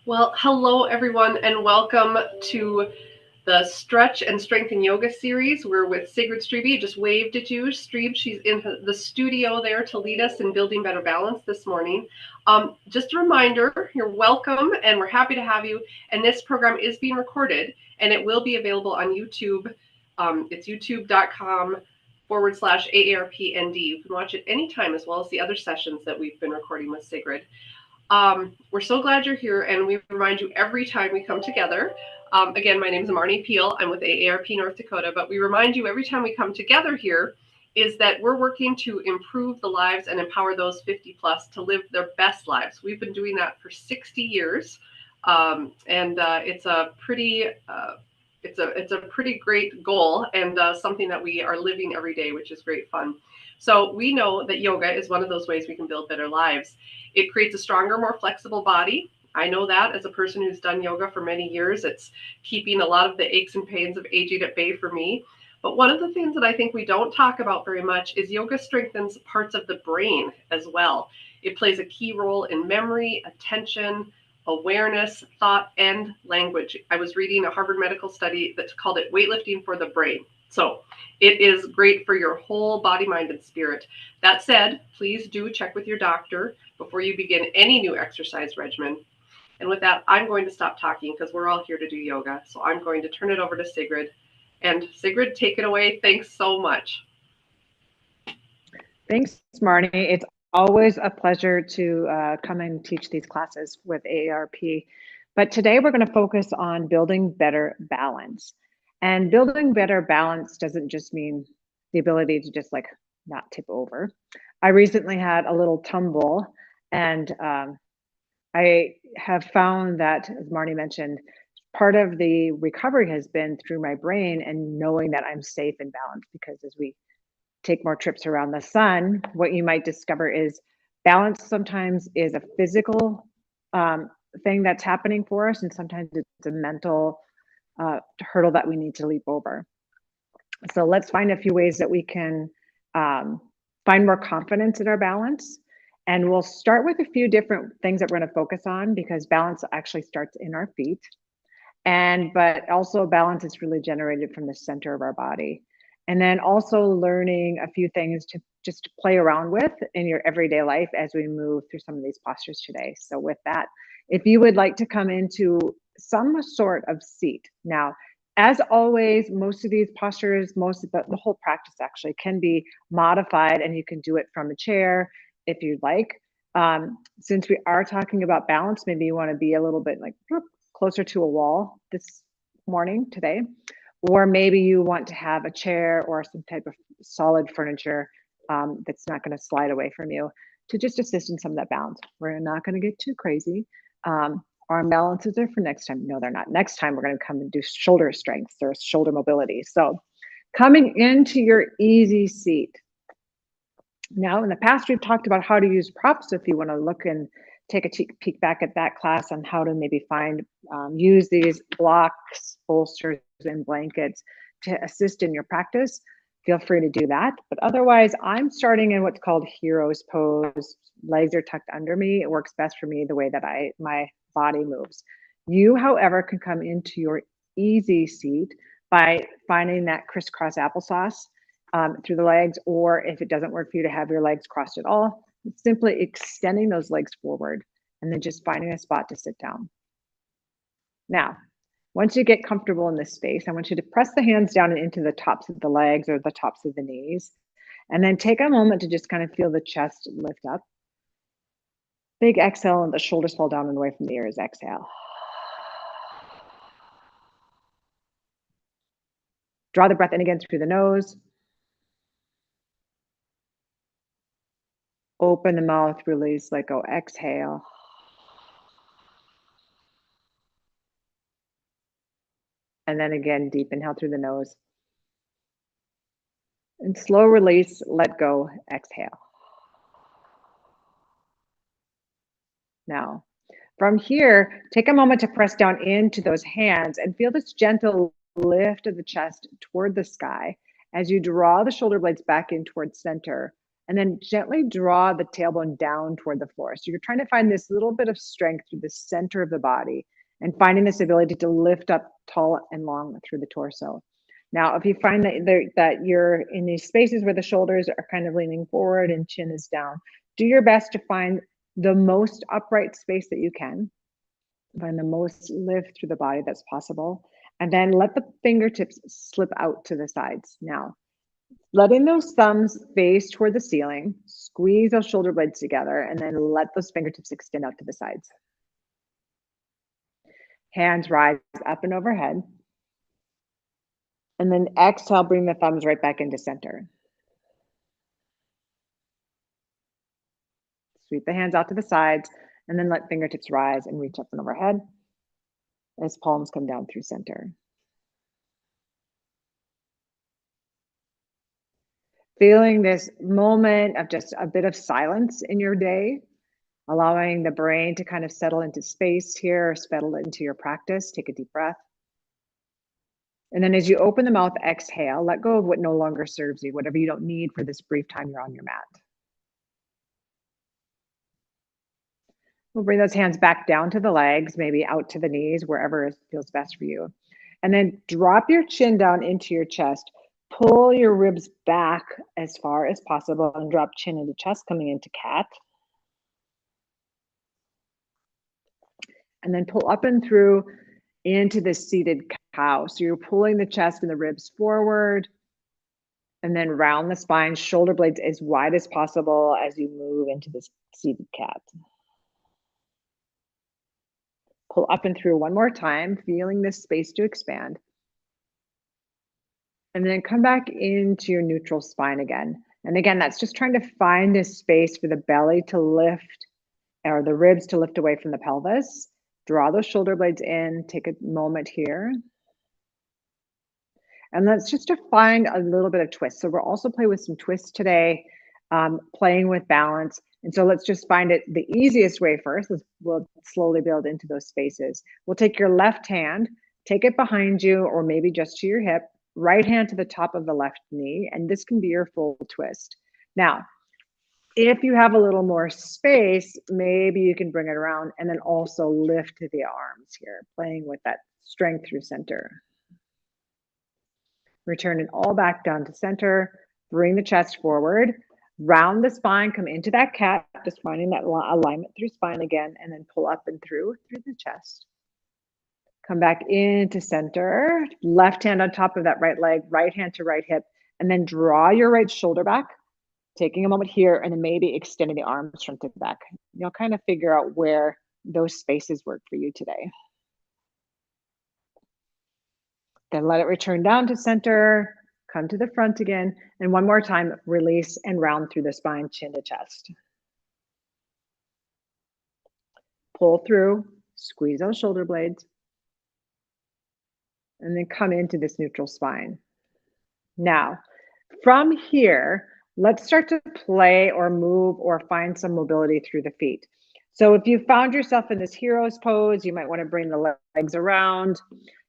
Well, hello everyone, and welcome to the Stretch and Strengthen Yoga series. We're with Sigrid Strebe. Just waved at you, Strebe. She's in the studio there to lead us in building better balance this morning. Just a reminder, you're welcome, and we're happy to have you. And this program is being recorded, and it will be available on YouTube. It's youtube.com/AARPND. You can watch it anytime, as well as the other sessions that we've been recording with Sigrid. We're so glad you're here, and we remind you every time we come together. Again, my name is Marnie Peel. I'm with AARP North Dakota, but we remind you every time we come together here is that we're working to improve the lives and empower those 50 plus to live their best lives. We've been doing that for 60 years, and it's a pretty it's a pretty great goal, and something that we are living every day, which is great fun. So we know that yoga is one of those ways we can build better lives. It creates a stronger, more flexible body. I know that as a person who's done yoga for many years. It's keeping a lot of the aches and pains of aging at bay for me. But one of the things that I think we don't talk about very much is yoga strengthens parts of the brain as well. It plays a key role in memory, attention, awareness, thought, and language. I was reading a Harvard medical study that called it weightlifting for the brain. So it is great for your whole body, mind, and spirit. That said, please do check with your doctor before you begin any new exercise regimen. And with that, I'm going to stop talking because we're all here to do yoga. So I'm going to turn it over to Sigrid. And Sigrid, take it away. Thanks so much. Thanks, Marnie. It's always a pleasure to come and teach these classes with AARP. But today we're going to focus on building better balance. And building better balance doesn't just mean the ability to just like not tip over. I recently had a little tumble, and I have found that, as Marnie mentioned, part of the recovery has been through my brain and knowing that I'm safe and balanced, because as we take more trips around the sun, what you might discover is balance sometimes is a physical thing that's happening for us, and sometimes it's a mental hurdle that we need to leap over. So let's find a few ways that we can find more confidence in our balance. And we'll start with a few different things that we're going to focus on, because balance actually starts in our feet. But also balance is really generated from the center of our body. And then also learning a few things to just play around with in your everyday life as we move through some of these postures today. So with that, if you would like to come into some sort of seat. Now, as always, most of these postures, most of the whole practice actually can be modified, and you can do it from a chair if you'd like. Since we are talking about balance, maybe you want to be a little bit like closer to a wall this morning, today. Or maybe you want to have a chair or some type of solid furniture that's not going to slide away from you to just assist in some of that balance. We're not going to get too crazy. Arm balances are for next time. No, they're not. Next time, we're going to come and do shoulder strengths or shoulder mobility. So coming into your easy seat. Now, in the past, we've talked about how to use props. If you want to look and take a peek back at that class on how to maybe use these blocks, bolsters, and blankets to assist in your practice, feel free to do that. But otherwise, I'm starting in what's called hero's pose. Legs are tucked under me. It works best for me the way that my body moves. You, however, can come into your easy seat by finding that crisscross applesauce through the legs, or if it doesn't work for you to have your legs crossed at all, simply extending those legs forward and then just finding a spot to sit down. Now, once you get comfortable in this space, I want you to press the hands down and into the tops of the legs or the tops of the knees, and then take a moment to just kind of feel the chest lift up. Big exhale, and the shoulders fall down and away from the ears. Exhale. Draw the breath in again through the nose. Open the mouth, release, let go, exhale. And then again, deep inhale through the nose. And slow release, let go, exhale. Now, from here, take a moment to press down into those hands and feel this gentle lift of the chest toward the sky as you draw the shoulder blades back in towards center and then gently draw the tailbone down toward the floor. So you're trying to find this little bit of strength through the center of the body and finding this ability to lift up tall and long through the torso. Now, if you find that you're in these spaces where the shoulders are kind of leaning forward and chin is down, do your best to find the most upright space that you can. Find the most lift through the body that's possible. And then let the fingertips slip out to the sides. Now, letting those thumbs face toward the ceiling, squeeze those shoulder blades together, and then let those fingertips extend out to the sides. Hands rise up and overhead. And then exhale, bring the thumbs right back into center. Sweep the hands out to the sides, and then let fingertips rise and reach up and overhead as palms come down through center. Feeling this moment of just a bit of silence in your day, allowing the brain to kind of settle into space here, settle into your practice. Take a deep breath. And then as you open the mouth, exhale, let go of what no longer serves you, whatever you don't need for this brief time you're on your mat. We'll bring those hands back down to the legs, maybe out to the knees, wherever feels best for you. And then drop your chin down into your chest. Pull your ribs back as far as possible and drop chin into chest, coming into cat. And then pull up and through into the seated cow. So you're pulling the chest and the ribs forward, and then round the spine, shoulder blades as wide as possible as you move into this seated cat. Pull up and through one more time, feeling this space to expand. And then come back into your neutral spine again. And again, that's just trying to find this space for the belly to lift, or the ribs to lift away from the pelvis. Draw those shoulder blades in, take a moment here. And let's just find a little bit of twist. So we'll also play with some twists today, playing with balance. And so let's just find it the easiest way first. We'll slowly build into those spaces. We'll take your left hand, take it behind you, or maybe just to your hip, right hand to the top of the left knee, and this can be your full twist. Now, if you have a little more space, maybe you can bring it around and then also lift the arms here, playing with that strength through center. Return it all back down to center. Bring the chest forward. Round the spine, come into that cat, just finding that alignment through spine again, and then pull up and through the chest. Come back into center. Left hand on top of that right leg, right hand to right hip, and then draw your right shoulder back, taking a moment here, and then maybe extending the arms front to back. You'll kind of figure out where those spaces work for you today. Then let it return down to center, come to the front again, and one more time, release and round through the spine, chin to chest. Pull through, squeeze those shoulder blades, and then come into this neutral spine. Now, from here, let's start to play or move or find some mobility through the feet. So if you found yourself in this hero's pose, you might want to bring the legs around.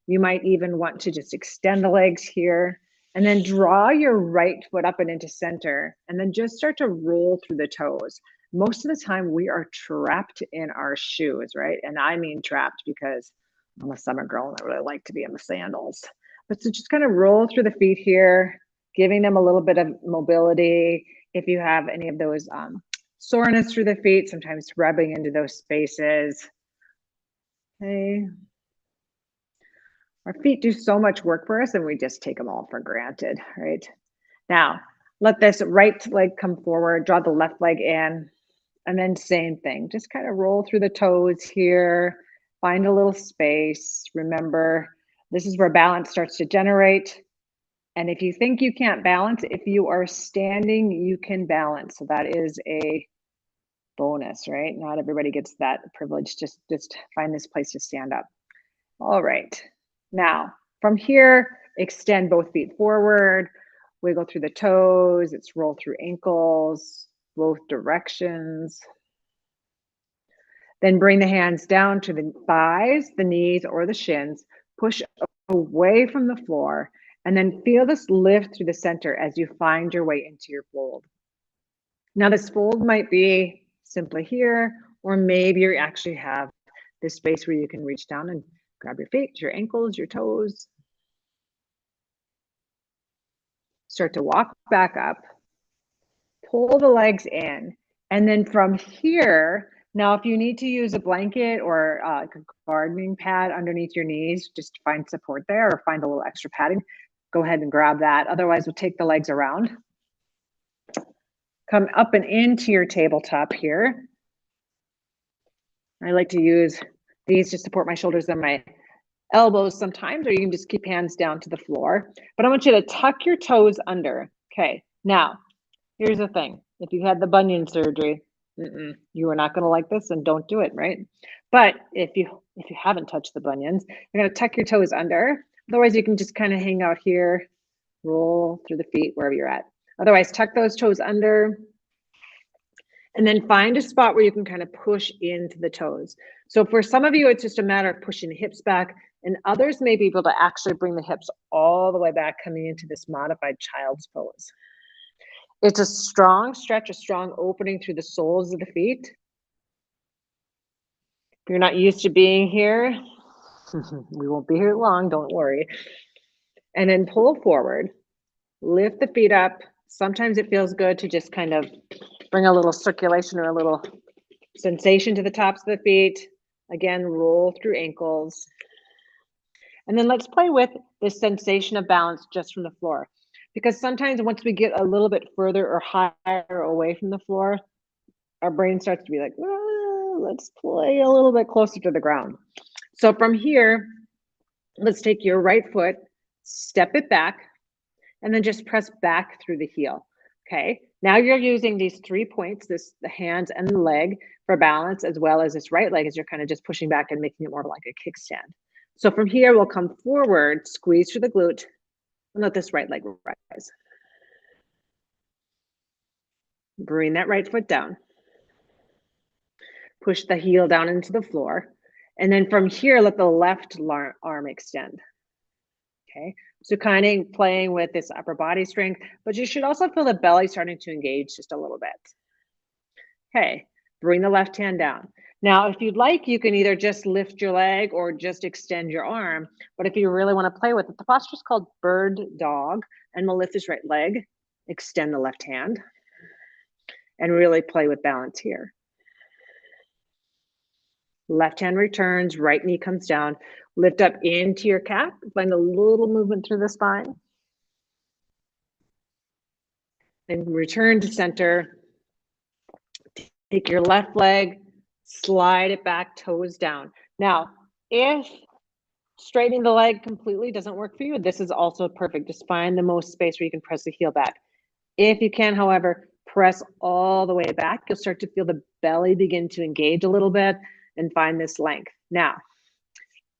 You might even want to just extend the legs here, and then draw your right foot up and into center, and then just start to roll through the toes. Most of the time we are trapped in our shoes, right? And I mean trapped because I'm a summer girl and I really like to be in the sandals. But so just kind of roll through the feet here, giving them a little bit of mobility. If you have any of those soreness through the feet, sometimes rubbing into those spaces. Okay. Our feet do so much work for us and we just take them all for granted, right? Now, let this right leg come forward, draw the left leg in, and then same thing. Just kind of roll through the toes here, find a little space. Remember, this is where balance starts to generate. And if you think you can't balance, if you are standing, you can balance. So that is a bonus, right? Not everybody gets that privilege. Just find this place to stand up. All right. Now, from here, extend both feet forward, wiggle through the toes, it's roll through ankles, both directions. Then bring the hands down to the thighs, the knees, or the shins. Push away from the floor, and then feel this lift through the center as you find your way into your fold. Now this fold might be simply here, or maybe you actually have this space where you can reach down and grab your feet, your ankles, your toes. Start to walk back up, pull the legs in, and then from here, now if you need to use a blanket or a gardening pad underneath your knees, just to find support there or find a little extra padding, go ahead and grab that. Otherwise, we'll take the legs around. Come up and into your tabletop here. I like to use these to support my shoulders and my elbows sometimes, or you can just keep hands down to the floor. But I want you to tuck your toes under. Okay, now, here's the thing. If you had the bunion surgery, you are not going to like this, and don't do it, right? But if you haven't touched the bunions, you're going to tuck your toes under. Otherwise, you can just kind of hang out here, roll through the feet wherever you're at. Otherwise, tuck those toes under, and then find a spot where you can kind of push into the toes. So for some of you, it's just a matter of pushing the hips back, and others may be able to actually bring the hips all the way back, coming into this modified child's pose. It's a strong stretch, a strong opening through the soles of the feet. If you're not used to being here, we won't be here long, don't worry. And then pull forward, lift the feet up. Sometimes it feels good to just kind of bring a little circulation or a little sensation to the tops of the feet. Again, roll through ankles. And then let's play with this sensation of balance just from the floor. Because sometimes once we get a little bit further or higher away from the floor, our brain starts to be like, let's play a little bit closer to the ground. So from here, let's take your right foot, step it back, and then just press back through the heel. Okay, now you're using these 3 points, the hands and the leg for balance, as well as this right leg as you're kind of just pushing back and making it more like a kickstand. So from here, we'll come forward, squeeze through the glute, and let this right leg rise. Bring that right foot down. Push the heel down into the floor. And then from here, let the left arm extend. Okay, so kind of playing with this upper body strength, but you should also feel the belly starting to engage just a little bit. Okay, bring the left hand down. Now, if you'd like, you can either just lift your leg or just extend your arm. But if you really want to play with it, the posture is called bird dog. And we'll lift this right leg, extend the left hand, and really play with balance here. Left hand returns, right knee comes down. Lift up into your cat. Find a little movement through the spine. And return to center. Take your left leg, slide it back, toes down. Now, if straightening the leg completely doesn't work for you, this is also perfect. Just find the most space where you can press the heel back. If you can, however, press all the way back, you'll start to feel the belly begin to engage a little bit and find this length. Now,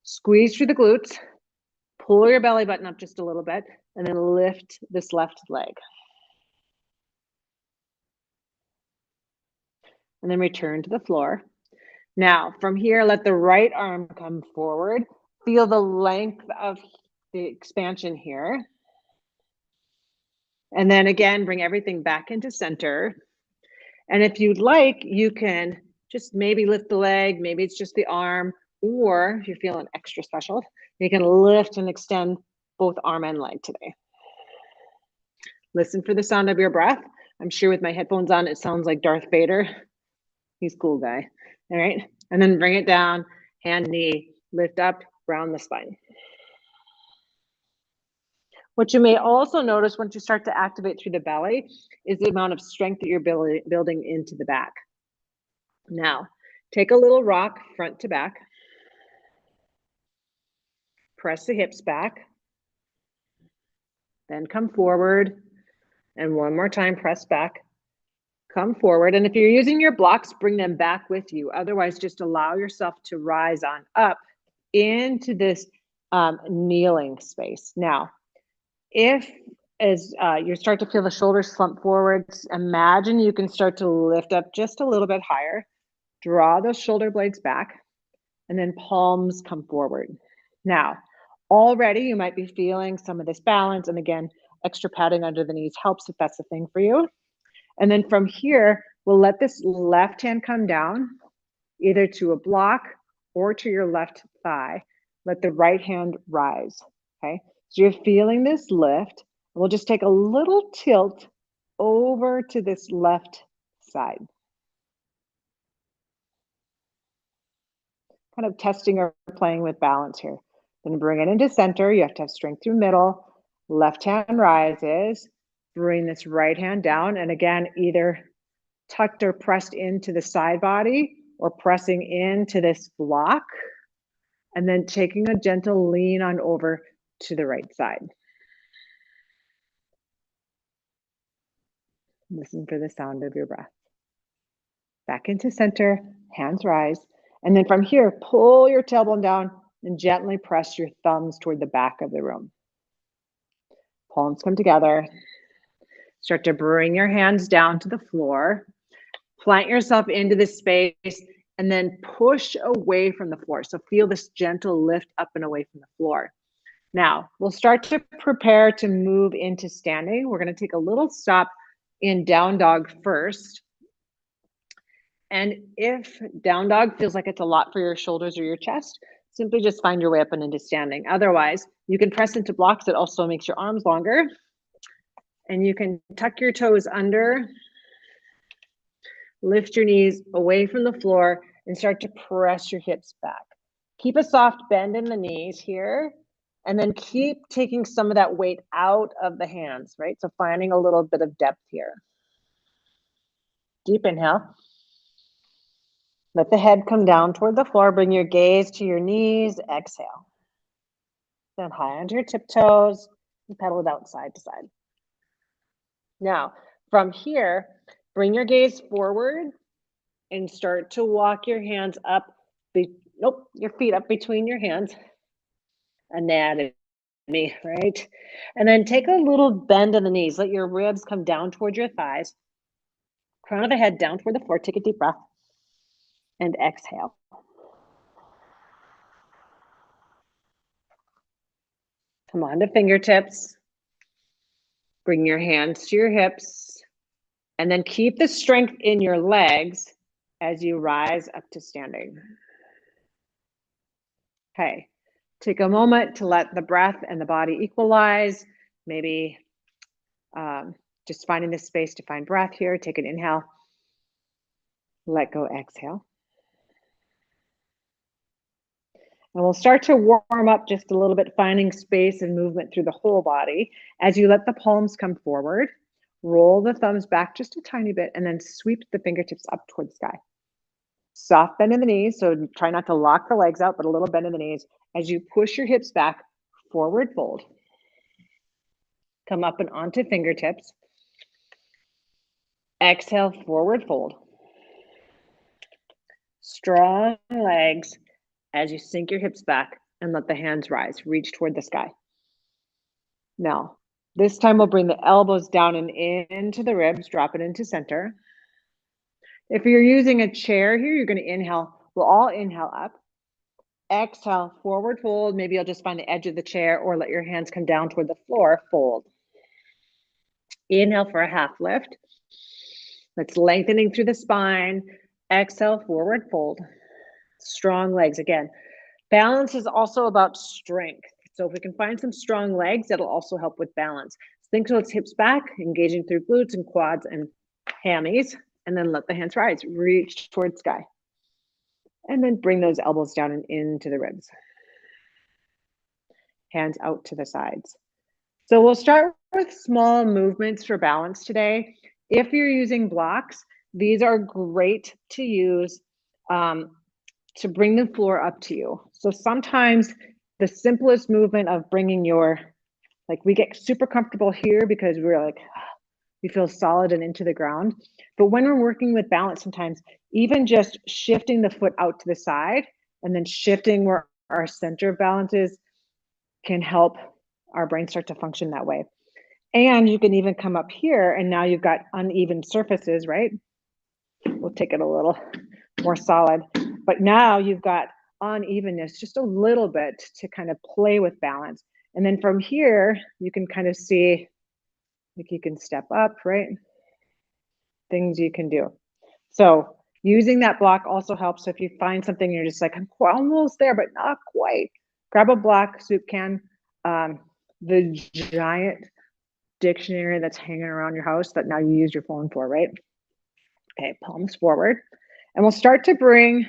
squeeze through the glutes, pull your belly button up just a little bit, and then lift this left leg. And then return to the floor. Now, from here, let the right arm come forward. Feel the length of the expansion here. And then again, bring everything back into center. And if you'd like, you can just maybe lift the leg, maybe it's just the arm, or if you're feeling extra special, you can lift and extend both arm and leg today. Listen for the sound of your breath. I'm sure with my headphones on, it sounds like Darth Vader. He's a cool guy. All right. And then bring it down, hand, knee, lift up, round the spine. What you may also notice once you start to activate through the belly is the amount of strength that you're building into the back. Now, take a little rock front to back. Press the hips back. Then come forward. And one more time, press back. Come forward. And if you're using your blocks, bring them back with you. Otherwise, just allow yourself to rise on up into this kneeling space. Now, if as you start to feel the shoulders slump forwards, imagine you can start to lift up just a little bit higher. Draw those shoulder blades back, and then palms come forward. Now, already you might be feeling some of this balance, and again, extra padding under the knees helps if that's the thing for you. And then from here, we'll let this left hand come down, either to a block or to your left thigh. Let the right hand rise, okay? So you're feeling this lift. We'll just take a little tilt over to this left side. Kind of testing or playing with balance here. Then bring it into center. You have to have strength through middle. Left hand rises. Bring this right hand down. And again, either tucked or pressed into the side body or pressing into this block. And then taking a gentle lean on over to the right side. Listen for the sound of your breath. Back into center, hands rise. And then from here, pull your tailbone down and gently press your thumbs toward the back of the room. Palms come together. Start to bring your hands down to the floor. Plant yourself into this space and then push away from the floor. So feel this gentle lift up and away from the floor. Now, we'll start to prepare to move into standing. We're going to take a little stop in down dog first. And if down dog feels like it's a lot for your shoulders or your chest, simply just find your way up and into standing. Otherwise, you can press into blocks. It also makes your arms longer. And you can tuck your toes under, lift your knees away from the floor, and start to press your hips back. Keep a soft bend in the knees here, and then keep taking some of that weight out of the hands, right? So finding a little bit of depth here. Deep inhale. Let the head come down toward the floor. Bring your gaze to your knees. Exhale. Then high onto your tiptoes and pedal it out side to side. Now, from here, bring your gaze forward and start to walk your hands up. Your feet up between your hands. Anatomy, right? And then take a little bend in the knees. Let your ribs come down toward your thighs. Crown of the head down toward the floor. Take a deep breath. And exhale. Come on to fingertips. Bring your hands to your hips. And then keep the strength in your legs as you rise up to standing. Okay, take a moment to let the breath and the body equalize. Maybe just finding the space to find breath here. Take an inhale. Let go, exhale. And we'll start to warm up just a little bit, finding space and movement through the whole body. As you let the palms come forward, roll the thumbs back just a tiny bit, and then sweep the fingertips up toward the sky. Soft bend in the knees, so try not to lock the legs out, but a little bend in the knees. As you push your hips back, forward fold. Come up and onto fingertips. Exhale, forward fold. Strong legs as you sink your hips back and let the hands rise. Reach toward the sky. Now, this time we'll bring the elbows down and into the ribs, drop it into center. If you're using a chair here, you're going to inhale. We'll all inhale up. Exhale, forward fold. Maybe you'll just find the edge of the chair or let your hands come down toward the floor, fold. Inhale for a half lift. That's lengthening through the spine. Exhale, forward fold. Strong legs again. Balance is also about strength. So if we can find some strong legs, that'll also help with balance. Think those hips back, engaging through glutes and quads and hammies, and then let the hands rise. Reach towards sky. And then bring those elbows down and into the ribs. Hands out to the sides. So we'll start with small movements for balance today. If you're using blocks, these are great to use to bring the floor up to you. So sometimes the simplest movement of bringing we get super comfortable here because we're like, we feel solid and into the ground. But when we're working with balance, sometimes even just shifting the foot out to the side and then shifting where our center of balance is can help our brain start to function that way. And you can even come up here and now you've got uneven surfaces, right? We'll take it a little more solid. But now you've got unevenness, just a little bit to kind of play with balance. And then from here, you can kind of see, like you can step up, right? things you can do. So using that block also helps. So if you find something, you're just like, I'm almost there, but not quite. Grab a block, soup can, the giant dictionary that's hanging around your house that now you use your phone for, right? Okay, palms forward. And we'll start to bring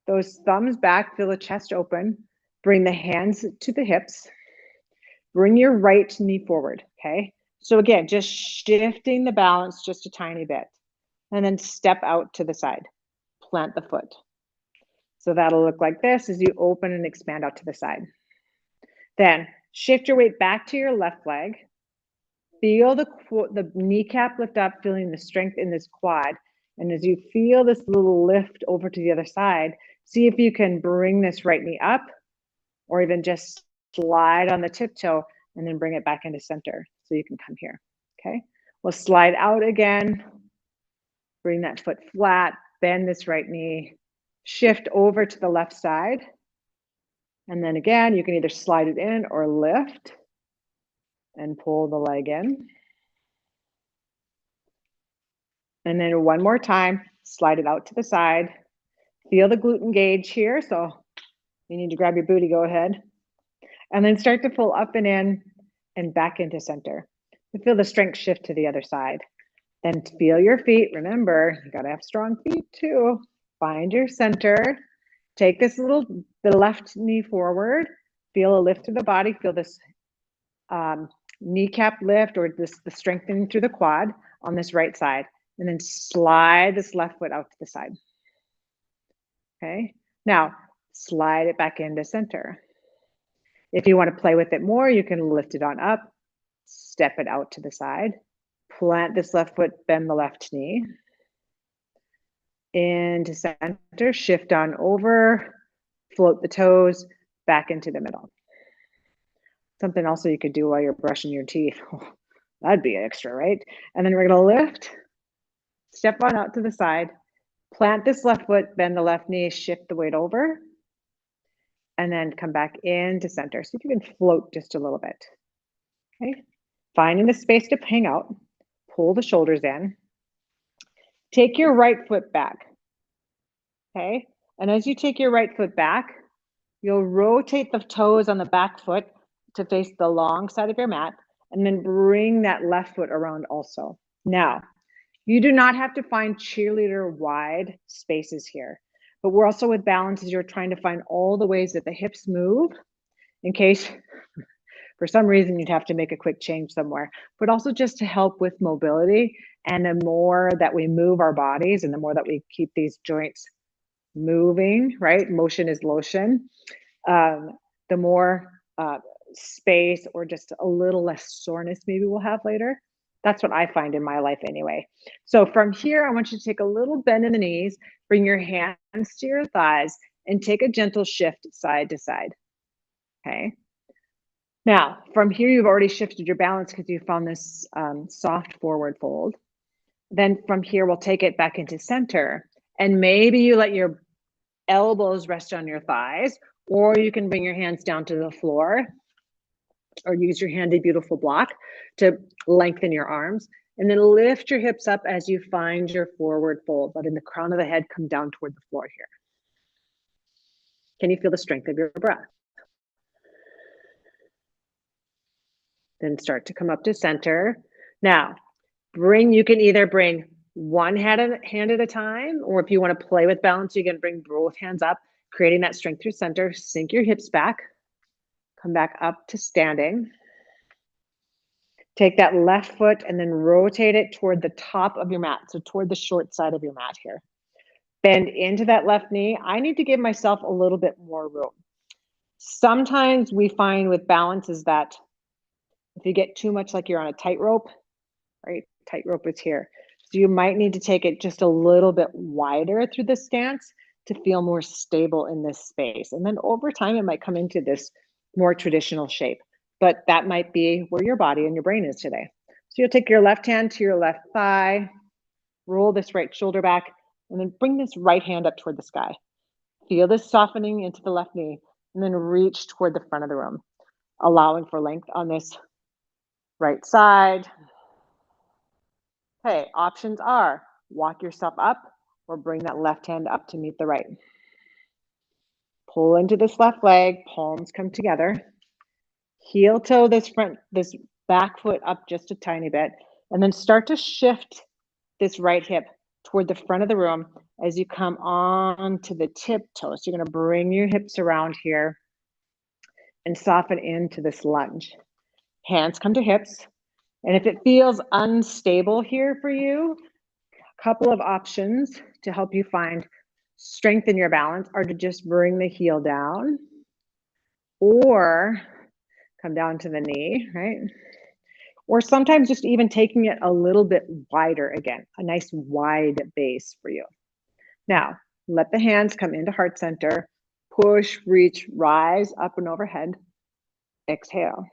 those thumbs back, feel the chest open, bring the hands to the hips, bring your right knee forward, okay? So again, just shifting the balance just a tiny bit, and then step out to the side, plant the foot. So that'll look like this as you open and expand out to the side. Then shift your weight back to your left leg. Feel the kneecap lift up, feeling the strength in this quad. And as you feel this little lift over to the other side, see if you can bring this right knee up or even just slide on the tiptoe and then bring it back into center so you can come here, okay? We'll slide out again, bring that foot flat, bend this right knee, shift over to the left side. And then again, you can either slide it in or lift and pull the leg in. And then one more time, slide it out to the side. Feel the glute engage here. So you need to grab your booty, go ahead. And then start to pull up and in and back into center. You feel the strength shift to the other side. Then feel your feet. Remember, you gotta have strong feet too. Find your center. Take this the left knee forward. Feel a lift through the body. Feel this kneecap lift or the strengthening through the quad on this right side. And then slide this left foot out to the side. Okay, now slide it back into center. If you want to play with it more, you can lift it on up, step it out to the side, plant this left foot, bend the left knee. Into center, shift on over, float the toes, back into the middle. Something also you could do while you're brushing your teeth. That'd be extra, right? And then we're gonna lift, step on out to the side, plant this left foot, bend the left knee, shift the weight over, and then come back into center. See if you can float just a little bit, okay? Finding the space to hang out, pull the shoulders in. Take your right foot back, okay? And as you take your right foot back, you'll rotate the toes on the back foot to face the long side of your mat, and then bring that left foot around also. Now, you do not have to find cheerleader wide spaces here, but we're also with balance as you're trying to find all the ways that the hips move in case for some reason you'd have to make a quick change somewhere, but also just to help with mobility. And the more that we move our bodies and the more that we keep these joints moving, right? Motion is lotion. The more space or just a little less soreness maybe we'll have later. That's what I find in my life anyway. So from here, I want you to take a little bend in the knees, bring your hands to your thighs, and take a gentle shift side to side, okay? Now, from here, you've already shifted your balance because you found this soft forward fold. Then from here, we'll take it back into center. And maybe you let your elbows rest on your thighs, or you can bring your hands down to the floor or use your handy beautiful block to lengthen your arms. And then lift your hips up as you find your forward fold, letting the crown of the head come down toward the floor here. Can you feel the strength of your breath? Then start to come up to center. Now, you can either bring one hand at a time, or if you want to play with balance, you can bring both hands up, creating that strength through center. Sink your hips back, come back up to standing. Take that left foot and then rotate it toward the top of your mat, so toward the short side of your mat here. Bend into that left knee. I need to give myself a little bit more room. Sometimes we find with balance is that if you get too much like you're on a tightrope, right? Tightrope is here. So you might need to take it just a little bit wider through the stance to feel more stable in this space. And then over time, it might come into this more traditional shape, but that might be where your body and your brain is today. So you'll take your left hand to your left thigh, roll this right shoulder back, and then bring this right hand up toward the sky. Feel this softening into the left knee, and then reach toward the front of the room, allowing for length on this right side. Okay, options are walk yourself up or bring that left hand up to meet the right. Pull into this left leg, palms come together. Heel toe this back foot up just a tiny bit, and then start to shift this right hip toward the front of the room as you come on to the tiptoe. So you're gonna bring your hips around here and soften into this lunge. Hands come to hips. And if it feels unstable here for you, a couple of options to help you find strength in your balance are to just bring the heel down or come down to the knee, right? Or sometimes just even taking it a little bit wider again, a nice wide base for you. Now, let the hands come into heart center, push, reach, rise up and overhead, exhale.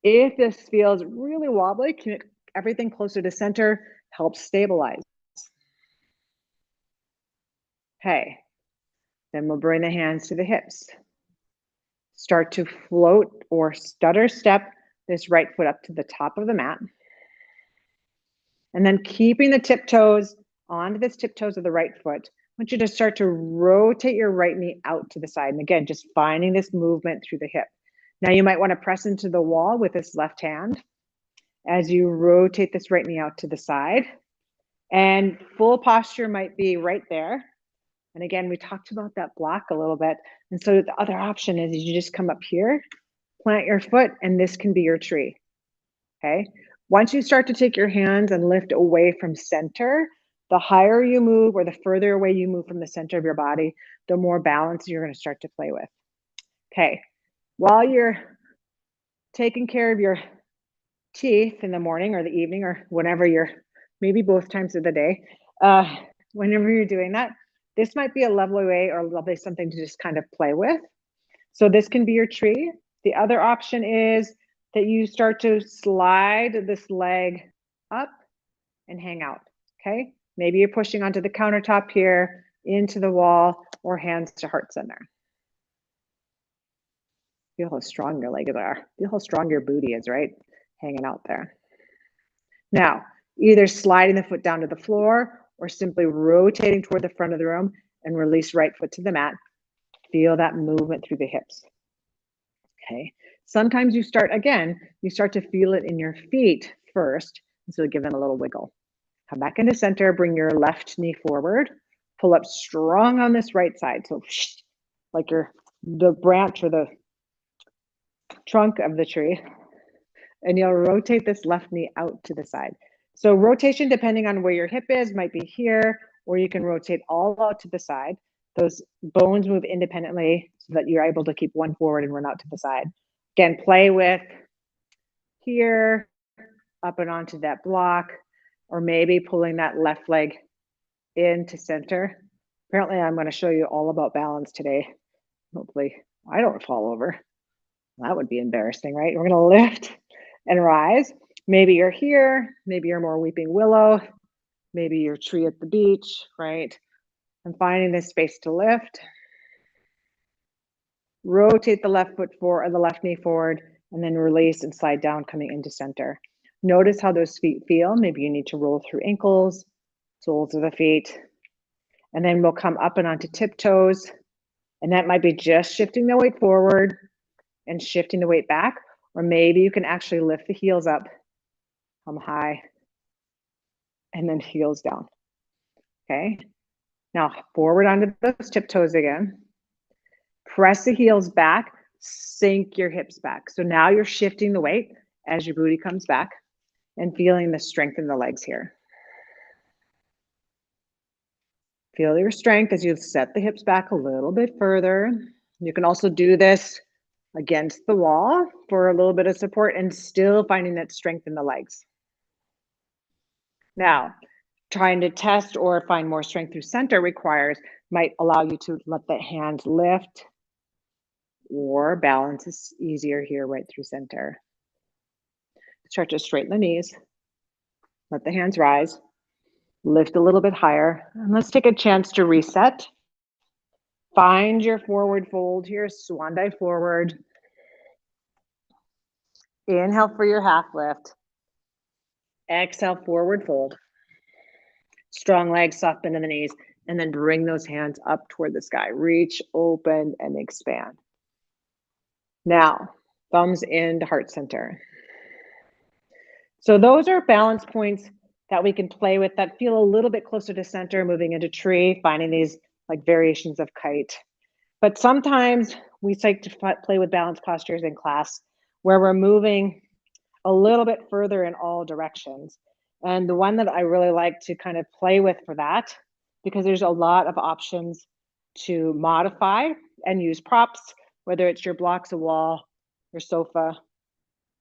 If this feels really wobbly, keep everything closer to center, helps stabilize. Okay, then we'll bring the hands to the hips. Start to float or stutter step this right foot up to the top of the mat. And then keeping the tiptoes onto this tiptoes of the right foot, I want you to start to rotate your right knee out to the side. And again, just finding this movement through the hip. Now you might want to press into the wall with this left hand as you rotate this right knee out to the side. And full posture might be right there. And again, we talked about that block a little bit. And so the other option is you just come up here, plant your foot, and this can be your tree. Okay. Once you start to take your hands and lift away from center, the higher you move or the further away you move from the center of your body, the more balance you're going to start to play with. Okay. While you're taking care of your teeth in the morning or the evening or whenever you're, maybe both times of the day, whenever you're doing that, this might be a lovely way or lovely something to just kind of play with. So this can be your tree. The other option is that you start to slide this leg up and hang out, okay? Maybe you're pushing onto the countertop here, into the wall, or hands to heart center. Feel how strong your legs are. Feel how strong your booty is, right? Hanging out there. Now, either sliding the foot down to the floor or simply rotating toward the front of the room and release right foot to the mat. Feel that movement through the hips. Okay. Sometimes you start to feel it in your feet first. So give them a little wiggle. Come back into center, bring your left knee forward, pull up strong on this right side. So like the branch or the trunk of the tree. And you'll rotate this left knee out to the side. So rotation, depending on where your hip is, might be here, or you can rotate all out to the side. Those bones move independently so that you're able to keep one forward and one out to the side. Again, play with here, up and onto that block, or maybe pulling that left leg into center. Apparently, I'm going to show you all about balance today. Hopefully, I don't fall over. That would be embarrassing, right? We're going to lift and rise. Maybe you're here, maybe you're more weeping willow, maybe you're tree at the beach, right? And finding this space to lift. Rotate the left foot forward, the left knee forward, and then release and slide down, coming into center. Notice how those feet feel. Maybe you need to roll through ankles, soles of the feet, and then we'll come up and onto tiptoes. And that might be just shifting the weight forward and shifting the weight back, or maybe you can actually lift the heels up, come high, and then heels down. Okay. Now forward onto those tiptoes again. Press the heels back, sink your hips back. So now you're shifting the weight as your booty comes back and feeling the strength in the legs here. Feel your strength as you set the hips back a little bit further. You can also do this against the wall for a little bit of support and still finding that strength in the legs. Now, trying to test or find more strength through center might allow you to let the hands lift, or balance is easier here right through center. Start to straighten the knees, let the hands rise, lift a little bit higher, and let's take a chance to reset. Find your forward fold here, swan dive forward. Inhale for your half lift. Exhale, forward fold. Strong legs, soft bend in the knees, and then bring those hands up toward the sky. Reach, open, and expand. Now, thumbs into heart center. So those are balance points that we can play with that feel a little bit closer to center, moving into tree, finding these like variations of kite. But sometimes we like to play with balance postures in class where we're moving a little bit further in all directions. And the one that I really like to kind of play with for that, because there's a lot of options to modify and use props, whether it's your blocks, a wall, your sofa,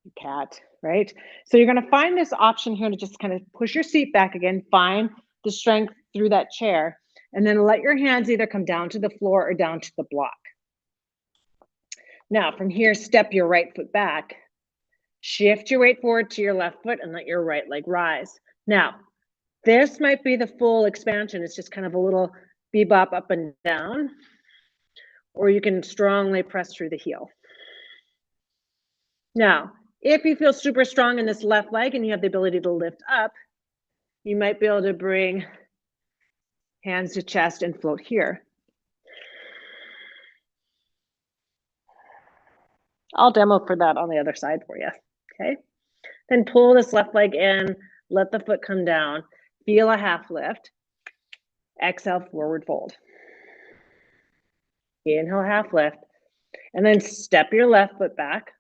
your cat, right? So you're gonna find this option here to just kind of push your seat back again, find the strength through that chair, and then let your hands either come down to the floor or down to the block. Now from here, step your right foot back. Shift your weight forward to your left foot and let your right leg rise. Now, this might be the full expansion. It's just kind of a little bebop up and down, or you can strongly press through the heel. Now, if you feel super strong in this left leg and you have the ability to lift up, you might be able to bring hands to chest and float here. I'll demo for that on the other side for you, okay? Then pull this left leg in, let the foot come down, feel a half lift, exhale, forward fold. Inhale, half lift, and then step your left foot back.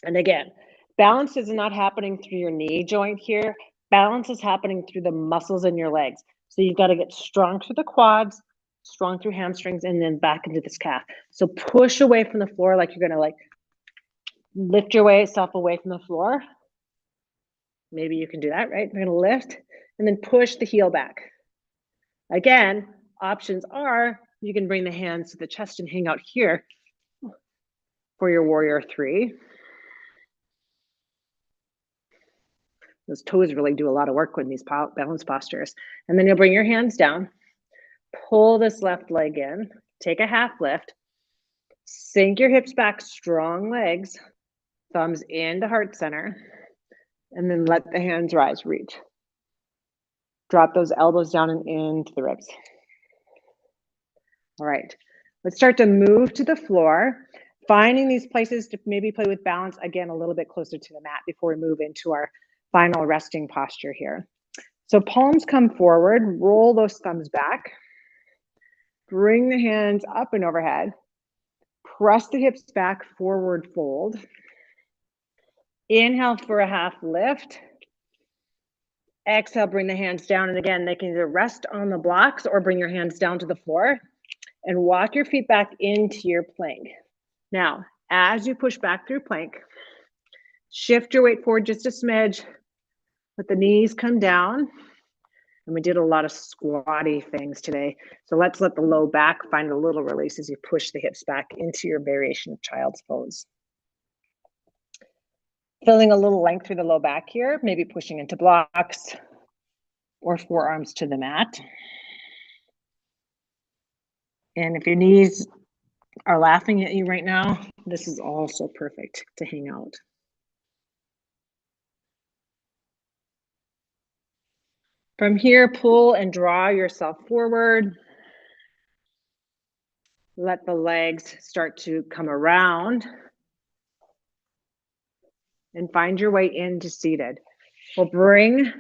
And again, balance is not happening through your knee joint here. Balance is happening through the muscles in your legs. So you've got to get strong through the quads, strong through hamstrings, and then back into this calf. So push away from the floor like you're going to like lift yourself away from the floor. Maybe you can do that, right? You're going to lift and then push the heel back. Again, options are you can bring the hands to the chest and hang out here for your warrior three. Those toes really do a lot of work with these balance postures. And then you'll bring your hands down, pull this left leg in, take a half lift, sink your hips back, strong legs, thumbs into heart center, and then let the hands rise, reach. Drop those elbows down and into the ribs. All right, let's start to move to the floor, finding these places to maybe play with balance, again, a little bit closer to the mat before we move into our final resting posture here. So palms come forward, roll those thumbs back, bring the hands up and overhead, press the hips back, forward fold. Inhale for a half lift. Exhale, bring the hands down. And again, they can either rest on the blocks or bring your hands down to the floor and walk your feet back into your plank. Now, as you push back through plank, shift your weight forward just a smidge. Let the knees come down. And we did a lot of squatty things today. So let's let the low back find a little release as you push the hips back into your variation of child's pose. Feeling a little length through the low back here, maybe pushing into blocks or forearms to the mat. And if your knees are laughing at you right now, this is also perfect to hang out. From here, pull and draw yourself forward. Let the legs start to come around. And find your way into seated. We'll bring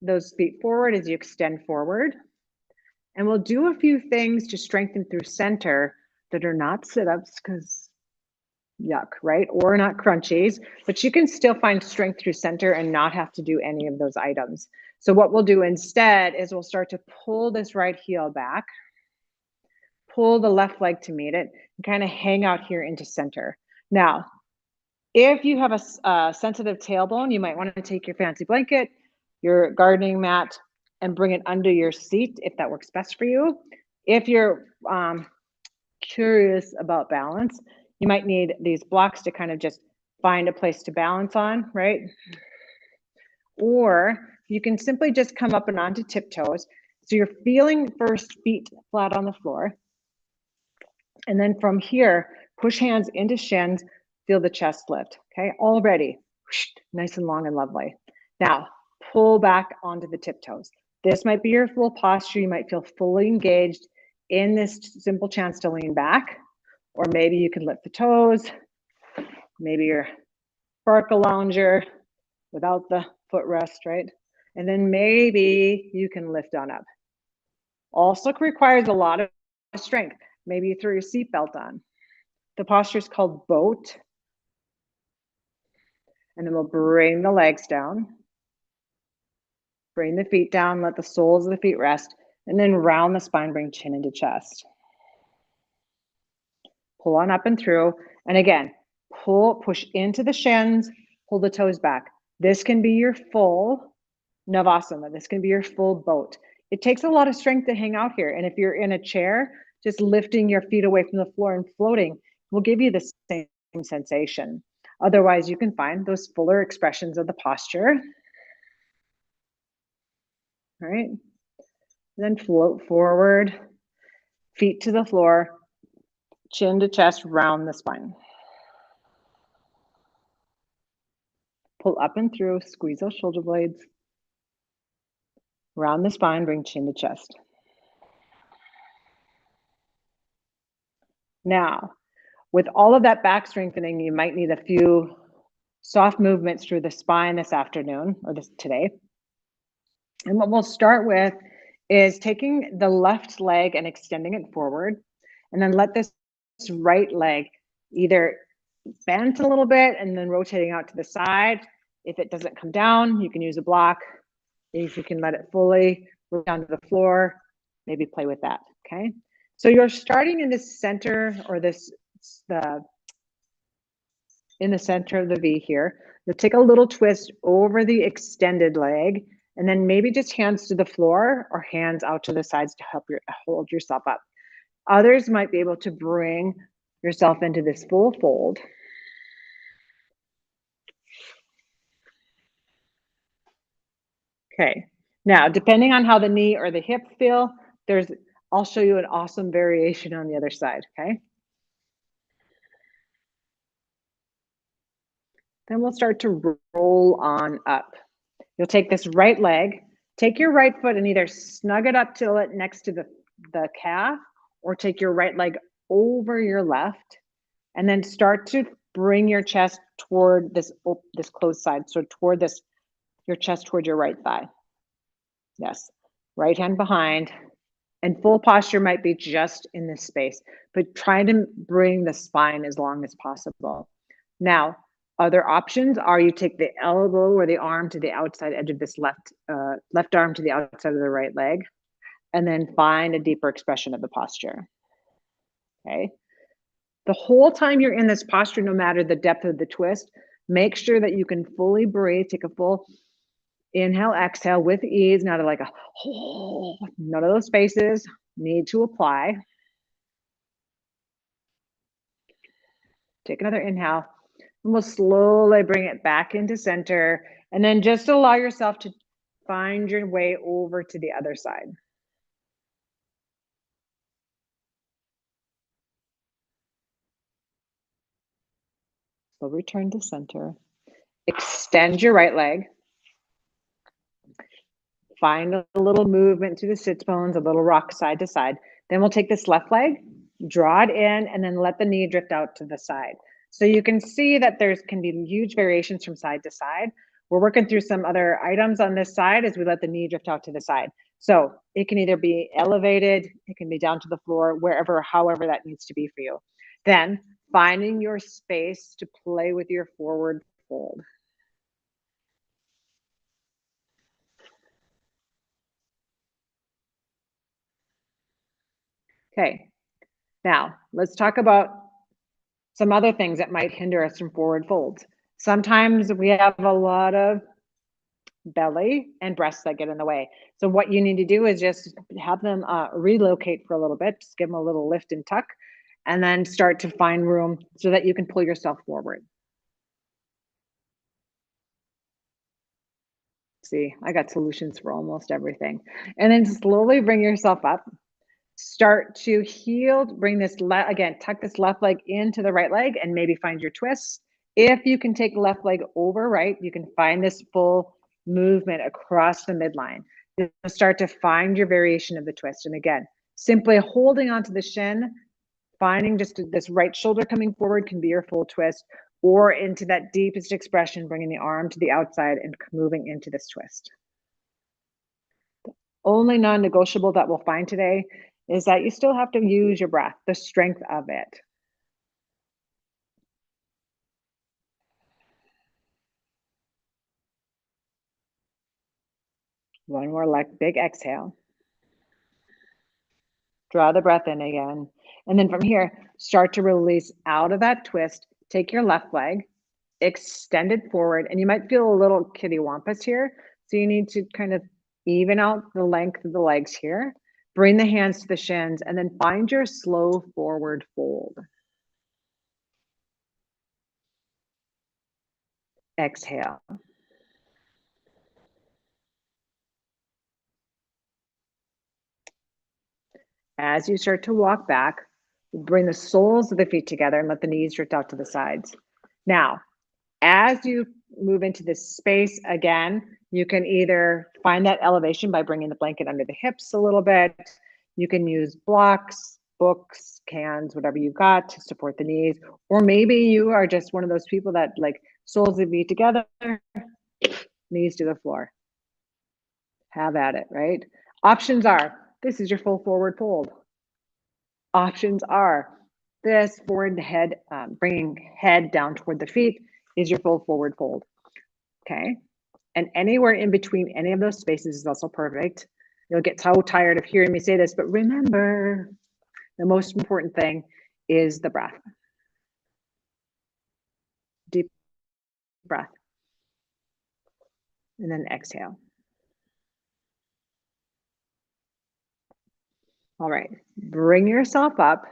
those feet forward as you extend forward. And we'll do a few things to strengthen through center that are not sit-ups because yuck, right? Or not crunchies, but you can still find strength through center and not have to do any of those items. So what we'll do instead is we'll start to pull this right heel back, pull the left leg to meet it, and kind of hang out here into center. Now, if you have a sensitive tailbone, you might want to take your fancy blanket, your gardening mat, and bring it under your seat if that works best for you. If you're curious about balance, you might need these blocks to kind of just find a place to balance on, right? Or you can simply just come up and onto tiptoes. So you're feeling first feet flat on the floor. And then from here, push hands into shins, feel the chest lift, okay? Already, Nice and long and lovely. Now, pull back onto the tiptoes. This might be your full posture. You might feel fully engaged in this simple chance to lean back, or maybe you can lift the toes. Maybe you're Barca lounger without the footrest, right? And then maybe you can lift on up. Also requires a lot of strength. Maybe you throw your seatbelt on. The posture is called boat. And then we'll bring the legs down. Bring the feet down, let the soles of the feet rest, and then round the spine, bring chin into chest. Pull on up and through. And again, push into the shins, pull the toes back. This can be your full Navasana. This can be your full boat. It takes a lot of strength to hang out here. And if you're in a chair, just lifting your feet away from the floor and floating will give you the same sensation. Otherwise, you can find those fuller expressions of the posture. All right. Then float forward, feet to the floor, chin to chest, round the spine. Pull up and through, squeeze those shoulder blades. Round the spine, bring chin to chest. Now, with all of that back strengthening, you might need a few soft movements through the spine this afternoon or today. And what we'll start with is taking the left leg and extending it forward, and then let this right leg either bend a little bit and then rotating out to the side. If it doesn't come down, you can use a block. If you can let it fully roll down to the floor, maybe play with that, okay? So you're starting in the center or in the center of the V here. You'll take a little twist over the extended leg, and then maybe just hands to the floor or hands out to the sides to help hold yourself up. Others might be able to bring yourself into this full fold. Okay, now depending on how the knee or the hip feel, I'll show you an awesome variation on the other side, okay? Then we'll start to roll on up. You'll take this right leg, take your right foot and either snug it up till it next to the calf, or take your right leg over your left, and then start to bring your chest toward this closed side. So toward your chest toward your right thigh. Yes, right hand behind. And full posture might be just in this space, but try to bring the spine as long as possible. Now, other options are you take the elbow or the arm to the outside edge of this left arm to the outside of the right leg, and then find a deeper expression of the posture. Okay. The whole time you're in this posture, no matter the depth of the twist, make sure that you can fully breathe. Take a full inhale, exhale with ease. Not like none of those spaces need to apply. Take another inhale, and we'll slowly bring it back into center, and then just allow yourself to find your way over to the other side. So return to center. Extend your right leg. Find a little movement to the sits bones, a little rock side to side. Then we'll take this left leg, draw it in, and then let the knee drift out to the side. So you can see that can be huge variations from side to side. We're working through some other items on this side as we let the knee drift out to the side. So it can either be elevated, it can be down to the floor, however that needs to be for you. Then finding your space to play with your forward fold. Okay, now let's talk about some other things that might hinder us from forward folds. Sometimes we have a lot of belly and breasts that get in the way. So what you need to do is just have them relocate for a little bit, just give them a little lift and tuck, and then start to find room so that you can pull yourself forward. See, I got solutions for almost everything. And then slowly bring yourself up. Start to heel, bring this again, tuck this left leg into the right leg and maybe find your twist If you can take left leg over right, you can find this full movement across the midline. You'll start to find your variation of the twist. And again, simply holding onto the shin, finding just this right shoulder coming forward can be your full twist, or into that deepest expression, bringing the arm to the outside and moving into this twist. Only non-negotiable that we'll find today is that you still have to use your breath, the strength of it. One more like big exhale. Draw the breath in again. And then from here, start to release out of that twist. Take your left leg, extend it forward, and you might feel a little kitty wampus here. So you need to kind of even out the length of the legs here. Bring the hands to the shins, and then find your slow forward fold. Exhale. As you start to walk back, bring the soles of the feet together and let the knees drift out to the sides. Now, as you move into this space again, you can either find that elevation by bringing the blanket under the hips a little bit. You can use blocks, books, cans, whatever you've got to support the knees. Or maybe you are just one of those people that like soles of the feet together, knees to the floor. Have at it, right? Options are, this is your full forward fold. Options are, this forward head, bringing head down toward the feet is your full forward fold, okay? And anywhere in between any of those spaces is also perfect. You'll get so tired of hearing me say this, but remember, the most important thing is the breath. Deep breath. And then exhale. All right, bring yourself up,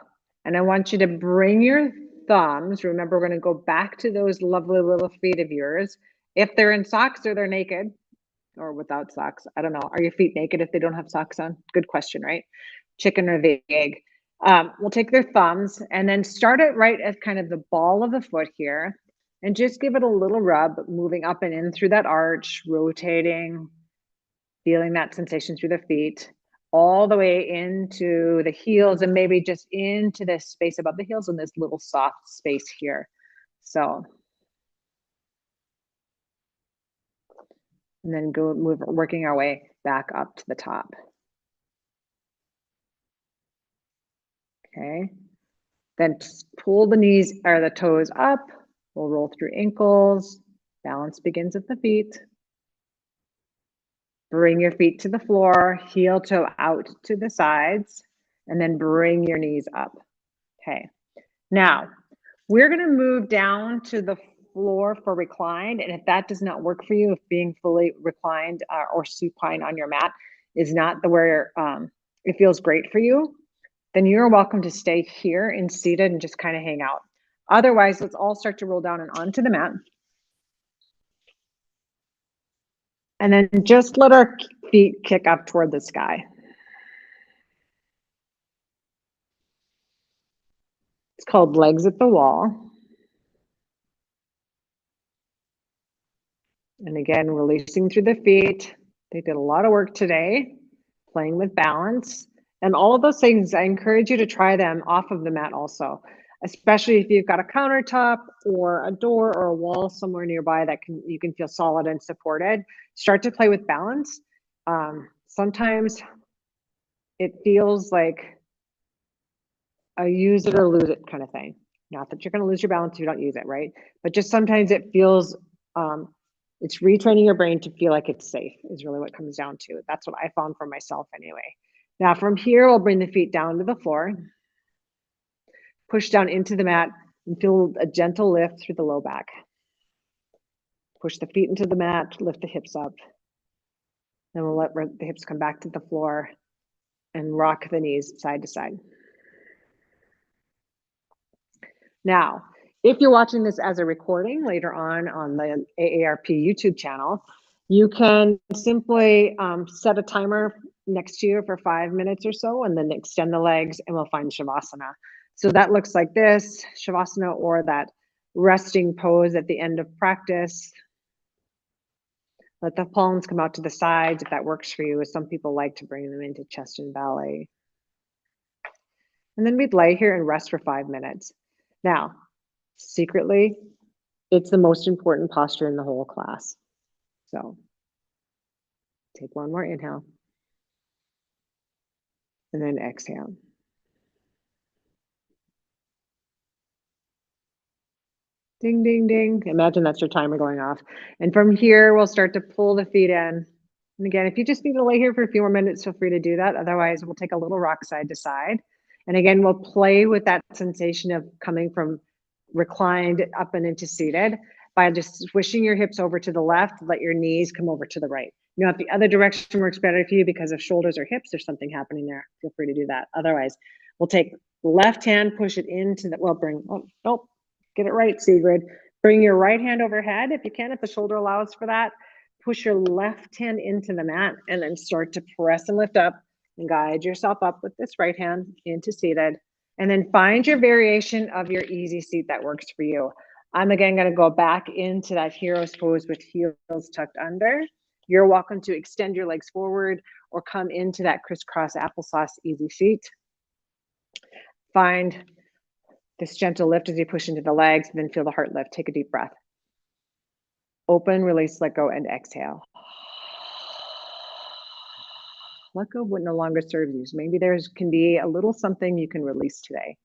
and I want you to bring your thumbs. Remember, we're going to go back to those lovely little feet of yours. If they're in socks or they're naked or without socks, I don't know. Are your feet naked if they don't have socks on? Good question, right? Chicken or the egg. We'll take their thumbs and then start it right at kind of the ball of the foot here and just give it a little rub, moving up and in through that arch, rotating, feeling that sensation through the feet, all the way into the heels and maybe just into this space above the heels and this little soft space here. So, and then working our way back up to the top. Okay. Then pull the knees or the toes up. We'll roll through ankles. Balance begins at the feet. Bring your feet to the floor, heel toe out to the sides, and then bring your knees up. Okay. Now, we're going to move down to the floor for reclined. And if that does not work for you, if being fully reclined or supine on your mat is not the where it feels great for you, then you're welcome to stay here and seated and just kind of hang out. Otherwise, let's all start to roll down and onto the mat. And then just let our feet kick up toward the sky. It's called legs at the wall. And again, releasing through the feet. They did a lot of work today, playing with balance. And all of those things, I encourage you to try them off of the mat also, especially if you've got a countertop or a door or a wall somewhere nearby that you can feel solid and supported. Start to play with balance. Sometimes it feels like a use it or lose it kind of thing. Not that you're going to lose your balance if you don't use it, right? But just sometimes it feels, it's retraining your brain to feel like it's safe is really what it comes down to. That's what I found for myself anyway. Now from here, we'll bring the feet down to the floor. Push down into the mat and feel a gentle lift through the low back. Push the feet into the mat, lift the hips up. Then we'll let the hips come back to the floor and rock the knees side to side. Now, if you're watching this as a recording later on the AARP YouTube channel, you can simply set a timer next to you for 5 minutes or so and then extend the legs and we'll find Shavasana. So that looks like this, Shavasana, or that resting pose at the end of practice. Let the palms come out to the sides if that works for you, as some people like to bring them into chest and belly. And then we'd lay here and rest for 5 minutes. Now, secretly, it's the most important posture in the whole class. So take one more inhale and then exhale. Ding, ding, ding. Imagine that's your timer going off. And from here, we'll start to pull the feet in. And again, if you just need to lay here for a few more minutes, feel free to do that. Otherwise, we'll take a little rock side to side. And again, we'll play with that sensation of coming from reclined up and into seated by just swishing your hips over to the left, let your knees come over to the right. You know, if the other direction works better for you because of shoulders or hips, there's something happening there. Feel free to do that. Otherwise, we'll take left hand, push it into the, well, bring, oh, nope, get it right, Sigrid. Bring your right hand overhead if you can, if the shoulder allows for that. Push your left hand into the mat and then start to press and lift up and guide yourself up with this right hand into seated. And then find your variation of your easy seat that works for you. I'm again going to go back into that hero's pose with heels tucked under. You're welcome to extend your legs forward or come into that crisscross applesauce easy seat. Find this gentle lift as you push into the legs, and then feel the heart lift. Take a deep breath. Open, release, let go, and exhale. Let go of what no longer serves you. So maybe there can be a little something you can release today.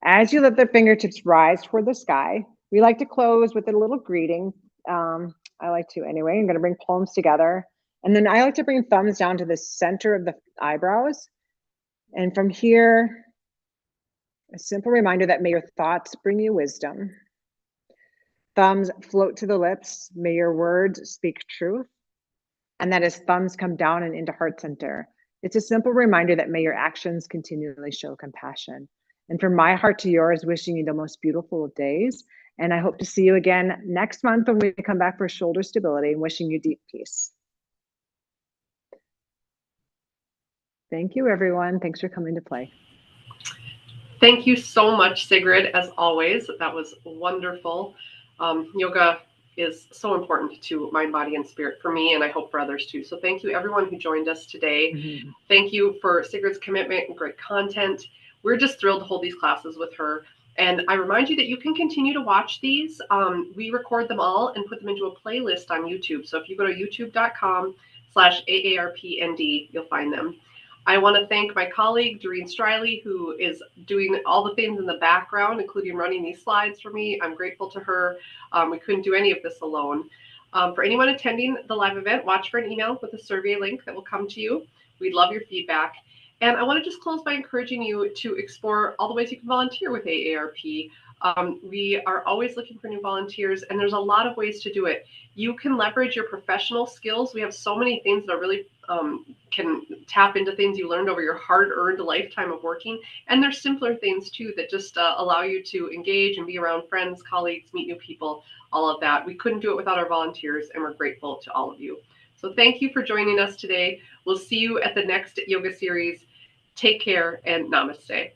As you let the fingertips rise toward the sky, we like to close with a little greeting. I like to anyway. I'm going to bring palms together. And then I like to bring thumbs down to the center of the eyebrows. And from here, a simple reminder that may your thoughts bring you wisdom. Thumbs float to the lips. May your words speak truth. And that as thumbs come down and into heart center, it's a simple reminder that may your actions continually show compassion. And from my heart to yours, wishing you the most beautiful of days. And I hope to see you again next month when we come back for shoulder stability, and wishing you deep peace. Thank you, everyone. Thanks for coming to play. Thank you so much, Sigrid, as always. That was wonderful. Yoga is so important to mind, body, and spirit for me, and I hope for others too. So thank you, everyone who joined us today. Mm-hmm. Thank you for Sigrid's commitment and great content. We're just thrilled to hold these classes with her. And I remind you that you can continue to watch these. We record them all and put them into a playlist on YouTube. So if you go to youtube.com/AARPND, you'll find them. I want to thank my colleague, Doreen Striley, who is doing all the things in the background, including running these slides for me. I'm grateful to her. We couldn't do any of this alone. For anyone attending the live event, watch for an email with a survey link that will come to you. We'd love your feedback. And I want to just close by encouraging you to explore all the ways you can volunteer with AARP. We are always looking for new volunteers, and there's a lot of ways to do it. You can leverage your professional skills. We have so many things that really can tap into things you learned over your hard-earned lifetime of working. And there's simpler things too that just allow you to engage and be around friends, colleagues, meet new people, all of that. We couldn't do it without our volunteers, and we're grateful to all of you. So thank you for joining us today. We'll see you at the next yoga series. Take care and namaste.